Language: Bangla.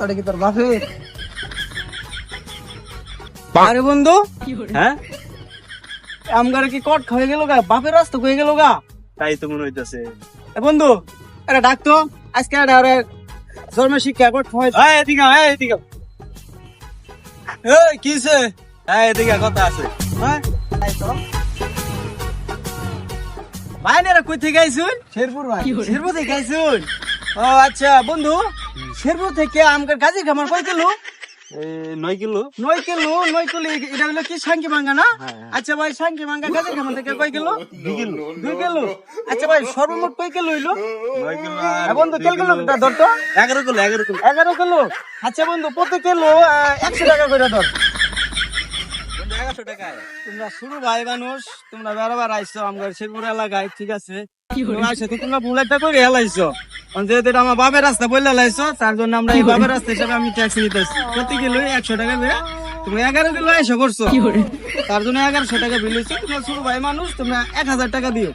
ওটা কি তোর বাপের? আরে বন্ধু, হ্যাঁ আমগার কি কট হয়ে গেল গা? বাপের রাস্তা হয়ে গেল গা? তাই তো মনে হইতেছে। এ বন্ধু, এটা ডাকতো আজকে আরে জন্মের শিক্ষা কট হয়। এদিকে এদিকে কিছে এদিকে কথা আছে। হ্যাঁ ভাই না কই থেকে আইছুন? শেরপুর ভাই। শেরপুর থেকে আইছুন? ও আচ্ছা বন্ধু, শেরপুর থেকে আমগার কাজে খামার কই কিলো? 9 কিলো। 9 কিলো। 9 কিলো এটা হলো কি সাঙ্কি মাঙ্গা না? হ্যাঁ। আচ্ছা ভাই সাঙ্কি মাঙ্গা কাজে খামার থেকে কয় কিলো? 2 কিলো। 2 কিলো। আচ্ছা ভাই সর্বমোট কয় কিলো হইলো? 9 কিলো এ বন্ধু তেল কিলো ধরতো? 11 কিলো 11 কিলো। 11 কিলো। আচ্ছা বন্ধু প্রতি কিলো 100 টাকা করে ধর। 1100 টাকা। তোমরা শুরু ভাই মানুষ, তোমরা বারবার আইছো আমার শেরপুর এলাকায়, ঠিক আছে? তোমরা আইছো তো তোমরা ভুল একটা করে হেলাইছো। যেহেতু এটা আমার বাপের রাস্তা বললে হেলাইছো, তার জন্য আমরা এই বাপের রাস্তা হিসাবে আমি ট্যাক্স নিতেছি। প্রতি কিলো 100 টাকা করে। তুমি 11 কিলো এসে করছো, তার জন্য 1100 টাকা বিল হয়েছে। তোমরা শুরু ভাই মানুষ, তোমরা 1000 টাকা দিও।